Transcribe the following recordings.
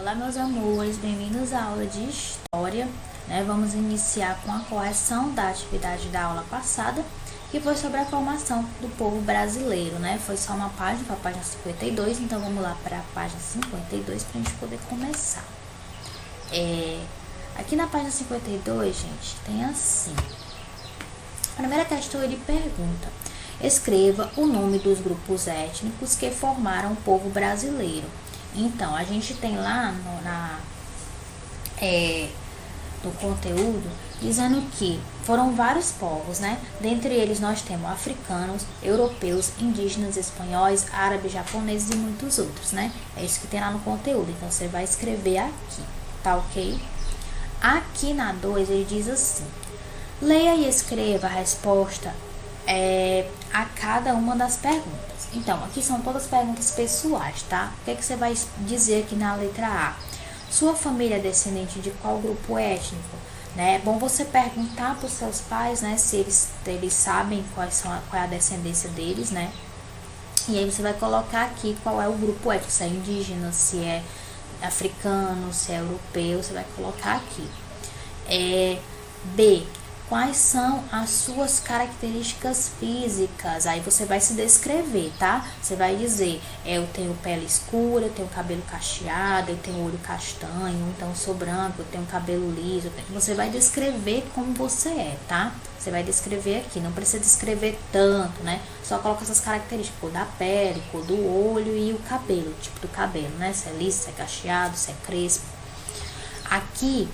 Olá, meus amores, bem-vindos à aula de História, Vamos iniciar com a correção da atividade da aula passada, que foi sobre a formação do povo brasileiro, Foi só uma página, foi a página 52, então vamos lá para a página 52 para a gente poder começar. Aqui na página 52, gente, tem assim. A primeira questão, ele pergunta: escreva o nome dos grupos étnicos que formaram o povo brasileiro. Então, a gente tem lá no conteúdo dizendo que foram vários povos, Dentre eles nós temos africanos, europeus, indígenas, espanhóis, árabes, japoneses e muitos outros, É isso que tem lá no conteúdo. Então, você vai escrever aqui, tá ok? Aqui na 2 ele diz assim: leia e escreva a resposta a cada uma das perguntas. Então, aqui são todas perguntas pessoais, tá? O que é que você vai dizer aqui na letra A? Sua família é descendente de qual grupo étnico? É bom você perguntar para os seus pais, se eles sabem qual é a descendência deles, E aí você vai colocar aqui qual é o grupo étnico, se é indígena, se é africano, se é europeu, você vai colocar aqui. B. Quais são as suas características físicas? Aí você vai se descrever, tá? Você vai dizer, eu tenho pele escura, eu tenho cabelo cacheado, eu tenho olho castanho, então eu sou branco, eu tenho cabelo liso. Você vai descrever como você é, tá? Você vai descrever aqui, não precisa descrever tanto, Só coloca essas características, cor da pele, cor do olho e o cabelo, o tipo do cabelo, Se é liso, se é cacheado, se é crespo. Aqui,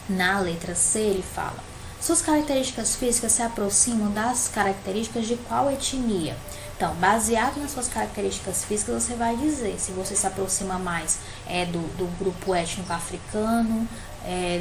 na letra C, ele fala: suas características físicas se aproximam das características de qual etnia? Então, baseado nas suas características físicas, você vai dizer se você se aproxima mais do grupo étnico africano,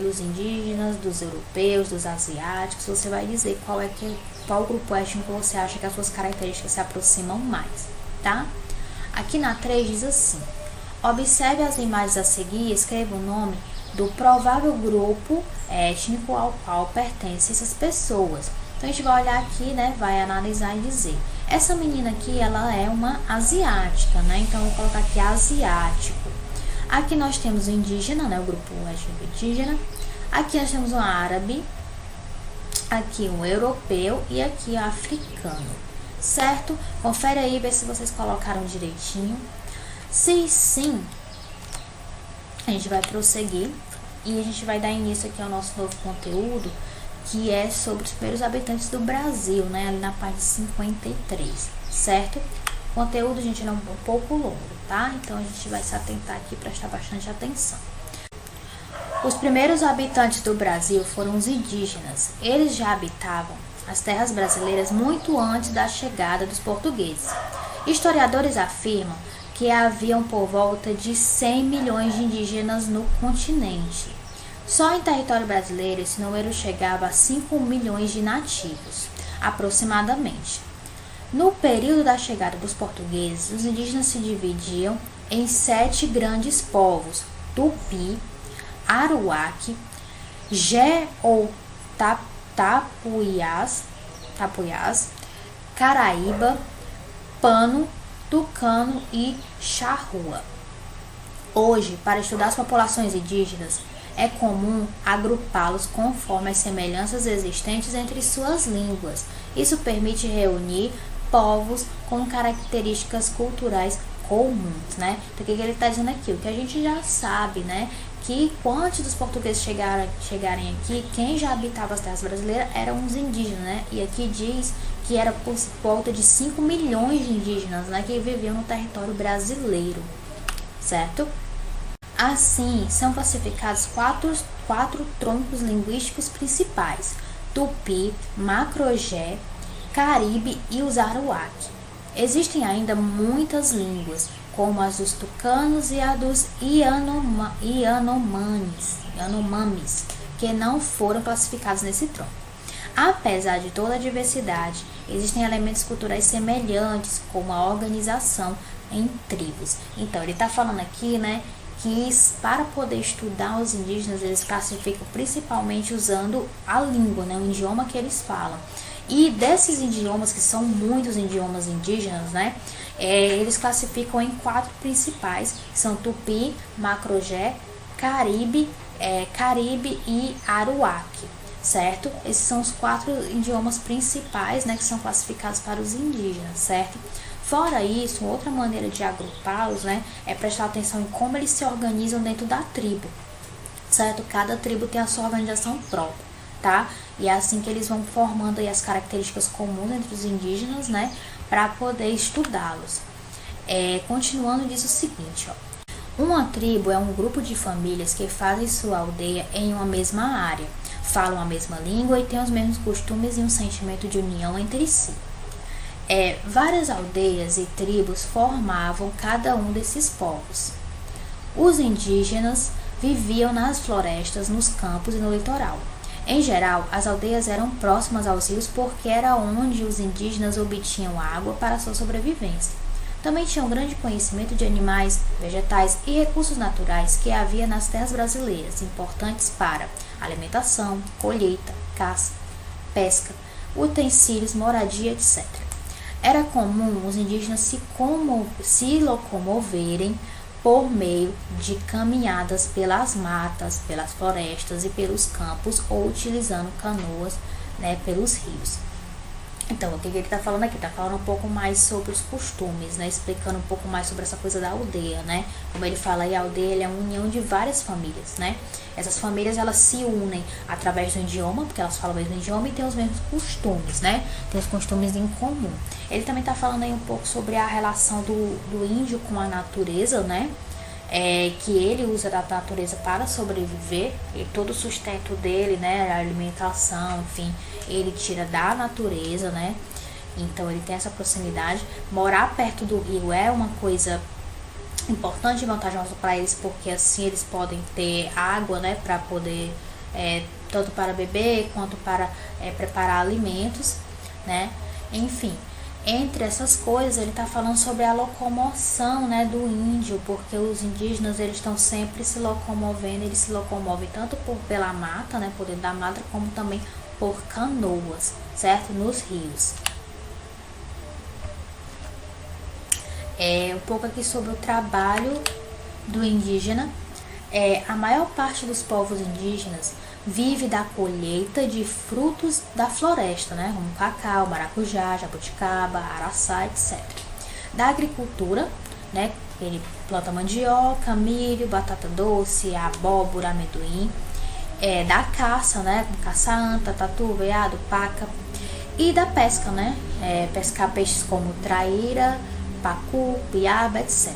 dos indígenas, dos europeus, dos asiáticos. Você vai dizer qual grupo étnico você acha que as suas características se aproximam mais, tá? Aqui na 3 diz assim: observe as imagens a seguir e escreva o nome do provável grupo étnico ao qual pertencem essas pessoas. Então, a gente vai olhar aqui, vai analisar e dizer: essa menina aqui, ela é uma asiática, Então, eu vou colocar aqui asiático. Aqui nós temos o indígena, o grupo étnico indígena. Aqui nós temos o árabe. Aqui um europeu e aqui o africano, certo? Confere aí, vê se vocês colocaram direitinho. Se sim, a gente vai prosseguir e a gente vai dar início aqui ao nosso novo conteúdo, que é sobre os primeiros habitantes do Brasil, ali na página 53, certo? O conteúdo, gente, é um pouco longo, tá? Então, a gente vai se atentar aqui e prestar bastante atenção. Os primeiros habitantes do Brasil foram os indígenas. Eles já habitavam as terras brasileiras muito antes da chegada dos portugueses. Historiadores afirmam que haviam por volta de 100 milhões de indígenas no continente. Só em território brasileiro esse número chegava a 5 milhões de nativos, aproximadamente. No período da chegada dos portugueses, os indígenas se dividiam em 7 grandes povos: Tupi, Aruaque, Jé ou Tapuiás, Caraíba, Pano, Tucano e Charrua. Hoje, para estudar as populações indígenas, é comum agrupá-los conforme as semelhanças existentes entre suas línguas. Isso permite reunir povos com características culturais comuns, Então, o que ele está dizendo aqui? O que a gente já sabe, que antes dos portugueses chegarem aqui, quem já habitava as terras brasileiras eram os indígenas, E aqui diz que era por volta de 5 milhões de indígenas, que viviam no território brasileiro, certo? Assim, são classificados quatro troncos linguísticos principais: Tupi, Macro-Jé, Caribe e os Aruaque. Existem ainda muitas línguas, como as dos tucanos e a dos Yanomamis, que não foram classificados nesse tronco. Apesar de toda a diversidade, existem elementos culturais semelhantes, como a organização em tribos. Então, ele está falando aqui, que para poder estudar os indígenas, eles classificam principalmente usando a língua, né, o idioma que eles falam. E desses idiomas, que são muitos idiomas indígenas, né, eles classificam em 4 principais, que são Tupi, Macro-Gé, Caribe e Aruaque, certo? Esses são os 4 idiomas principais, né, que são classificados para os indígenas, certo? Fora isso, outra maneira de agrupá-los, né, é prestar atenção em como eles se organizam dentro da tribo, certo? Cada tribo tem a sua organização própria, tá? E é assim que eles vão formando aí as características comuns entre os indígenas, né, para poder estudá-los. Continuando, diz o seguinte, ó. Uma tribo é um grupo de famílias que fazem sua aldeia em uma mesma área, falam a mesma língua e têm os mesmos costumes e um sentimento de união entre si. Várias aldeias e tribos formavam cada um desses povos. Os indígenas viviam nas florestas, nos campos e no litoral. Em geral, as aldeias eram próximas aos rios porque era onde os indígenas obtinham água para sua sobrevivência. Também tinham grande conhecimento de animais, vegetais e recursos naturais que havia nas terras brasileiras, importantes para alimentação, colheita, caça, pesca, utensílios, moradia, etc. Era comum os indígenas se locomoverem por meio de caminhadas pelas matas, pelas florestas e pelos campos ou utilizando canoas, né, pelos rios. Então, o que ele está falando aqui? Está falando um pouco mais sobre os costumes, né? Explicando um pouco mais sobre essa coisa da aldeia, né? Como ele fala aí, a aldeia é uma união de várias famílias, né? Essas famílias, elas se unem através do idioma, porque elas falam o mesmo idioma e têm os mesmos costumes, né? Tem os costumes em comum. Ele também está falando aí um pouco sobre a relação do índio com a natureza, né? Que ele usa da natureza para sobreviver, e todo o sustento dele, né, a alimentação, enfim, ele tira da natureza, né? Então ele tem essa proximidade. Morar perto do rio é uma coisa importante e vantajosa para eles, porque assim eles podem ter água, né, para poder tanto para beber quanto para preparar alimentos, né? Enfim, entre essas coisas, ele está falando sobre a locomoção, né, do índio, porque os indígenas, eles estão sempre se locomovendo, eles se locomovem tanto pela mata, né, por dentro da mata, como também por canoas, certo? Nos rios. Um pouco aqui sobre o trabalho do indígena. A maior parte dos povos indígenas vive da colheita de frutos da floresta, né, como cacau, maracujá, jabuticaba, araçá, etc. Da agricultura, né, ele planta mandioca, milho, batata doce, abóbora, amendoim. Da caça, né, caça-anta, tatu, veado, paca. E da pesca, né, pescar peixes como traíra, pacu, piaba, etc.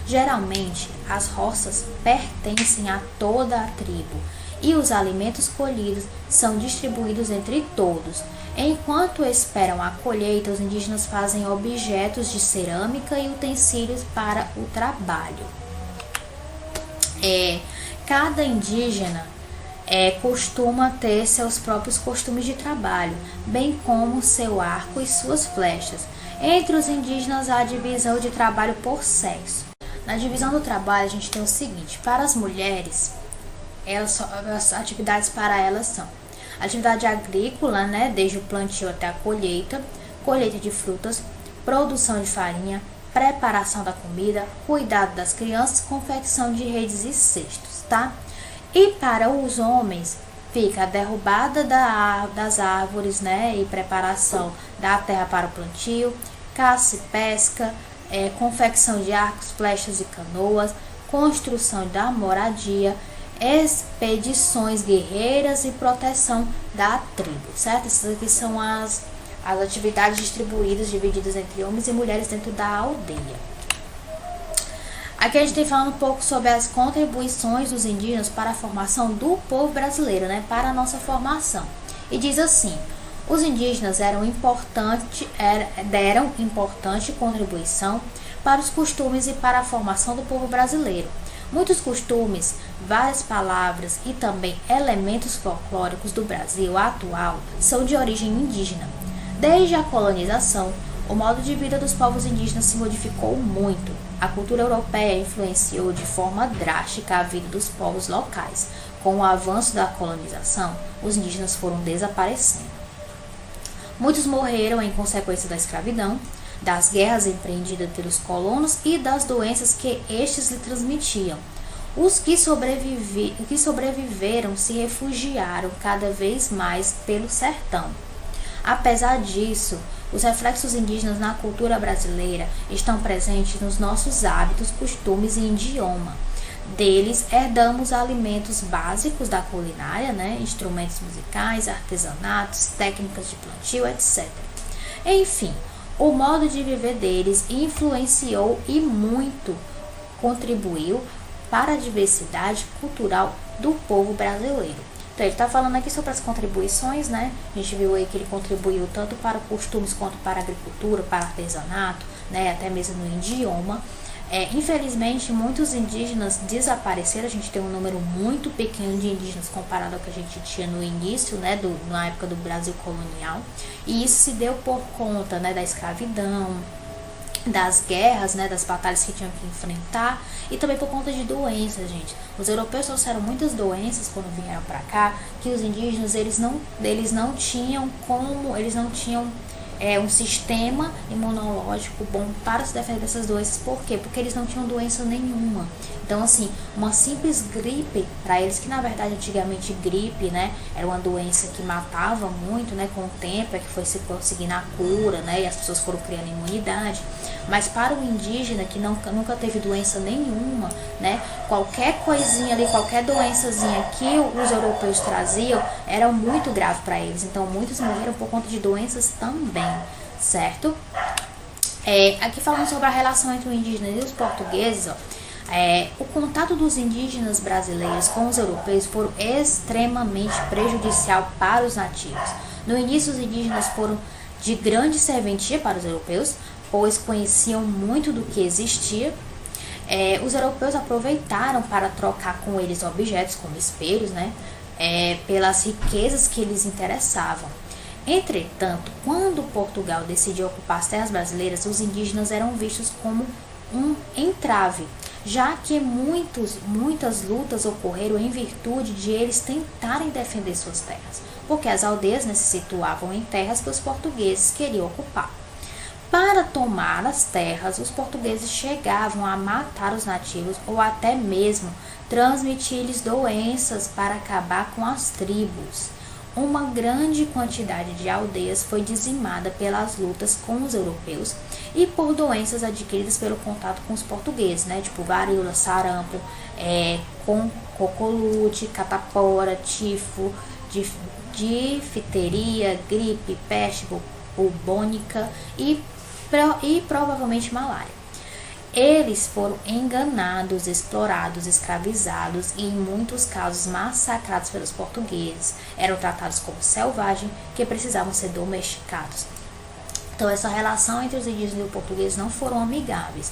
Geralmente, as roças pertencem a toda a tribo e os alimentos colhidos são distribuídos entre todos. Enquanto esperam a colheita, os indígenas fazem objetos de cerâmica e utensílios para o trabalho. Cada indígena costuma ter seus próprios costumes de trabalho, bem como seu arco e suas flechas. Entre os indígenas, há a divisão de trabalho por sexo. Na divisão do trabalho, a gente tem o seguinte: para as mulheres, as atividades para elas são atividade agrícola, né, desde o plantio até a colheita de frutas, produção de farinha, preparação da comida, cuidado das crianças, confecção de redes e cestos, tá? E para os homens, fica a derrubada das árvores, né, e preparação da terra para o plantio, caça e pesca, confecção de arcos, flechas e canoas, construção da moradia, expedições guerreiras e proteção da tribo, certo? Essas aqui são as atividades distribuídas, divididas entre homens e mulheres dentro da aldeia. Aqui a gente tem falando um pouco sobre as contribuições dos indígenas para a formação do povo brasileiro, né? Para a nossa formação. E diz assim: os indígenas deram importante contribuição para os costumes e para a formação do povo brasileiro. Muitos costumes, várias palavras e também elementos folclóricos do Brasil atual são de origem indígena. Desde a colonização, O modo de vida dos povos indígenas se modificou muito. A cultura europeia influenciou de forma drástica a vida dos povos locais. Com o avanço da colonização, os indígenas foram desaparecendo. Muitos morreram em consequência da escravidão, das guerras empreendidas pelos colonos e das doenças que estes lhe transmitiam. Os que sobreviveram se refugiaram cada vez mais pelo sertão. Apesar disso, os reflexos indígenas na cultura brasileira estão presentes nos nossos hábitos, costumes e idioma. Deles, herdamos alimentos básicos da culinária, instrumentos musicais, artesanatos, técnicas de plantio, etc. Enfim, o modo de viver deles influenciou e muito contribuiu para a diversidade cultural do povo brasileiro. Então, ele está falando aqui sobre as contribuições, A gente viu aí que ele contribuiu tanto para costumes quanto para a agricultura, para artesanato, até mesmo no idioma. Infelizmente, muitos indígenas desapareceram. A gente tem um número muito pequeno de indígenas comparado ao que a gente tinha no início, na época do Brasil colonial. E isso se deu por conta, da escravidão, das guerras, das batalhas que tinham que enfrentar e também por conta de doenças, gente. Os europeus trouxeram muitas doenças quando vieram para cá, que os indígenas eles não tinham um sistema imunológico bom para se defender dessas doenças. Por quê? Porque eles não tinham doença nenhuma. Então, assim, uma simples gripe, para eles, que na verdade antigamente gripe, era uma doença que matava muito, com o tempo é que foi se conseguindo a cura, e as pessoas foram criando imunidade. Mas para o indígena que nunca teve doença nenhuma, qualquer coisinha ali, qualquer doençazinha que os europeus traziam, era muito grave para eles. Então, muitos morreram por conta de doenças também, certo? Aqui falando sobre a relação entre os indígenas e os portugueses, o contato dos indígenas brasileiros com os europeus foram extremamente prejudicial para os nativos. No início, os indígenas foram de grande serventia para os europeus, pois conheciam muito do que existia. Os europeus aproveitaram para trocar com eles objetos como espelhos, pelas riquezas que eles interessavam. Entretanto, quando Portugal decidiu ocupar as terras brasileiras, os indígenas eram vistos como um entrave, já que muitas lutas ocorreram em virtude de eles tentarem defender suas terras, porque as aldeias se situavam em terras que os portugueses queriam ocupar. Para tomar as terras, os portugueses chegavam a matar os nativos ou até mesmo transmitir-lhes doenças para acabar com as tribos. Uma grande quantidade de aldeias foi dizimada pelas lutas com os europeus e por doenças adquiridas pelo contato com os portugueses, tipo varíola, sarampo, cocolute, catapora, tifo, difteria, gripe, peste bubônica e provavelmente malária. Eles foram enganados, explorados, escravizados e, em muitos casos, massacrados pelos portugueses. Eram tratados como selvagens que precisavam ser domesticados. Então, essa relação entre os indígenas e os portugueses não foram amigáveis,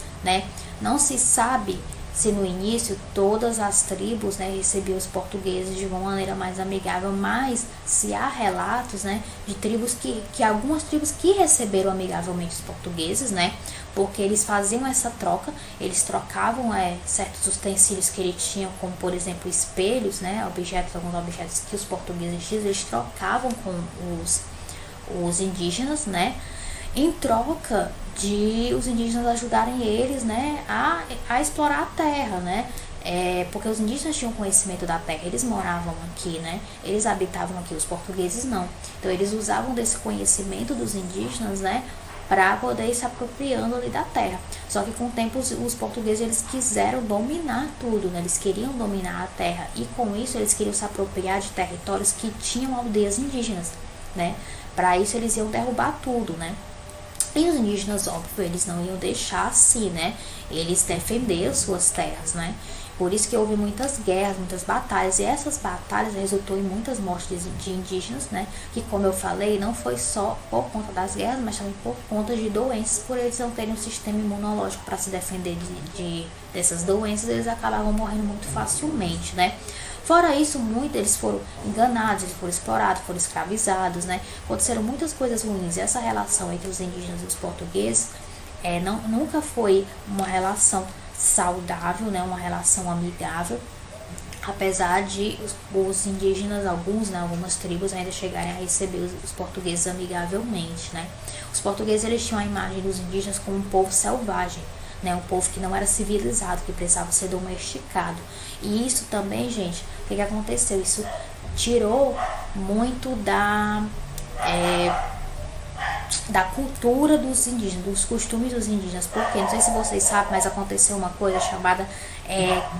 Não se sabe se no início todas as tribos recebiam os portugueses de uma maneira mais amigável, mas se há relatos de tribos que algumas tribos que receberam amigavelmente os portugueses, porque eles faziam essa troca, eles trocavam certos utensílios que eles tinham, como por exemplo espelhos, alguns objetos que os portugueses tinham, eles trocavam com os indígenas, em troca de os indígenas ajudarem eles, a explorar a terra, porque os indígenas tinham conhecimento da terra, eles moravam aqui, eles habitavam aqui, os portugueses não. Então eles usavam desse conhecimento dos indígenas, para poder ir se apropriando ali da terra. Só que com o tempo os portugueses eles quiseram dominar tudo, eles queriam dominar a terra e com isso eles queriam se apropriar de territórios que tinham aldeias indígenas, Para isso eles iam derrubar tudo, E os indígenas, óbvio, eles não iam deixar assim, Eles defenderam suas terras, Por isso que houve muitas guerras, muitas batalhas, e essas batalhas resultou em muitas mortes de indígenas, né? Que, como eu falei, não foi só por conta das guerras, mas também por conta de doenças, por eles não terem um sistema imunológico para se defender dessas doenças, eles acabavam morrendo muito facilmente, né? Fora isso, muitos eles foram enganados, eles foram explorados, foram escravizados, né? Aconteceram muitas coisas ruins. E essa relação entre os indígenas e os portugueses nunca foi uma relação saudável, né? Uma relação amigável. Apesar de os indígenas, algumas tribos ainda chegarem a receber os portugueses amigavelmente, né? Os portugueses eles tinham a imagem dos indígenas como um povo selvagem, né? Um povo que não era civilizado, que precisava ser domesticado. E isso também, gente, o que aconteceu? Isso tirou muito da cultura dos indígenas, dos costumes dos indígenas. Porque, não sei se vocês sabem, mas aconteceu uma coisa chamada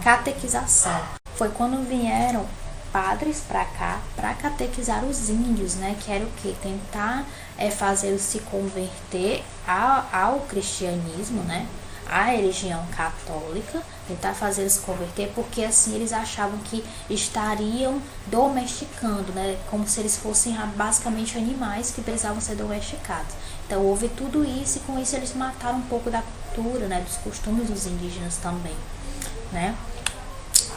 catequização. Foi quando vieram padres para cá para catequizar os índios, né? Que era o que? Tentar fazê-los se converter ao cristianismo, né? A religião católica, tentar fazer eles se converter, porque assim eles achavam que estariam domesticando, né? Como se eles fossem basicamente animais que precisavam ser domesticados. Então houve tudo isso e com isso eles mataram um pouco da cultura, né? Dos costumes dos indígenas também, né?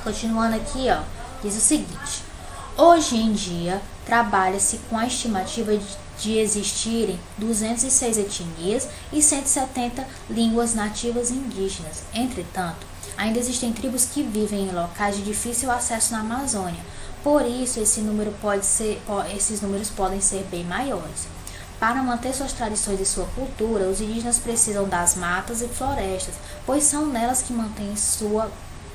Continuando aqui, ó, diz o seguinte: hoje em dia trabalha-se com a estimativa de existirem 206 etnias e 170 línguas nativas indígenas. Entretanto, ainda existem tribos que vivem em locais de difícil acesso na Amazônia. Por isso, esses números podem ser bem maiores. Para manter suas tradições e sua cultura, os indígenas precisam das matas e florestas, pois são nelas que mantêm sua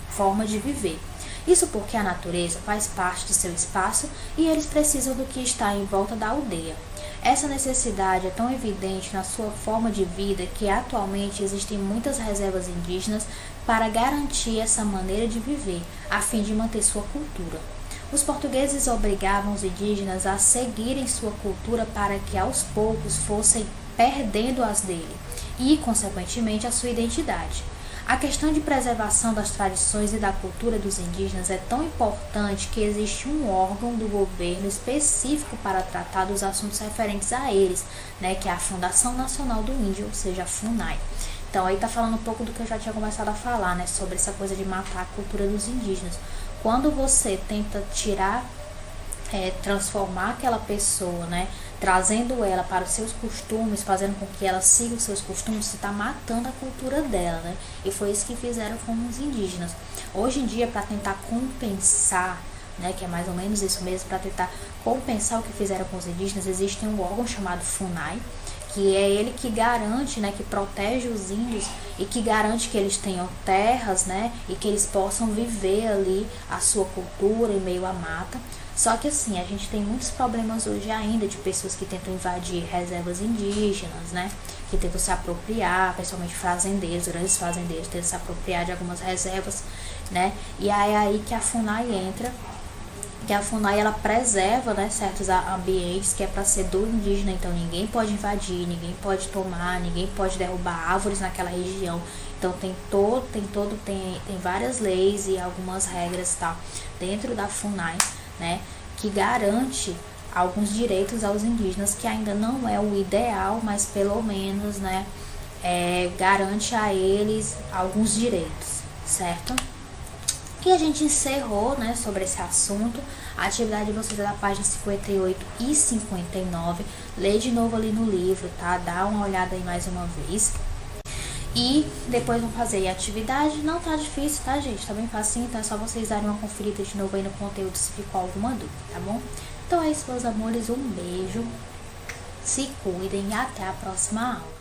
forma de viver. Isso porque a natureza faz parte de seu espaço e eles precisam do que está em volta da aldeia. Essa necessidade é tão evidente na sua forma de vida que atualmente existem muitas reservas indígenas para garantir essa maneira de viver, a fim de manter sua cultura. Os portugueses obrigavam os indígenas a seguirem sua cultura para que aos poucos fossem perdendo as dele e, consequentemente, a sua identidade. A questão de preservação das tradições e da cultura dos indígenas é tão importante que existe um órgão do governo específico para tratar dos assuntos referentes a eles, né, que é a Fundação Nacional do Índio, ou seja, a FUNAI. Então aí tá falando um pouco do que eu já tinha começado a falar, né, sobre essa coisa de matar a cultura dos indígenas. Quando você tenta transformar aquela pessoa, né, trazendo ela para os seus costumes, fazendo com que ela siga os seus costumes, você está matando a cultura dela, né? E foi isso que fizeram com os indígenas. Hoje em dia, para tentar compensar, né, que é mais ou menos isso mesmo, para tentar compensar o que fizeram com os indígenas, existe um órgão chamado FUNAI, que é ele que garante, né, que protege os índios e que garante que eles tenham terras, né, e que eles possam viver ali a sua cultura em meio à mata. Só que assim, a gente tem muitos problemas hoje ainda de pessoas que tentam invadir reservas indígenas, né, que tentam se apropriar, principalmente fazendeiros, grandes fazendeiros, tentam se apropriar de algumas reservas, né, e é aí que a FUNAI entra, que a FUNAI ela preserva, né, certos ambientes que é para ser do indígena, então ninguém pode invadir, ninguém pode tomar, ninguém pode derrubar árvores naquela região. Então tem várias leis e algumas regras tal dentro da FUNAI, né, que garante alguns direitos aos indígenas, que ainda não é o ideal, mas pelo menos, né, garante a eles alguns direitos, certo? E a gente encerrou, né, sobre esse assunto. A atividade de vocês é da página 58 e 59. Lê de novo ali no livro, tá? Dá uma olhada aí mais uma vez. E depois vão fazer a atividade. Não tá difícil, tá, gente? Tá bem facinho, então é só vocês darem uma conferida de novo aí no conteúdo se ficou alguma dúvida, tá bom? Então é isso, meus amores. Um beijo. Se cuidem e até a próxima aula.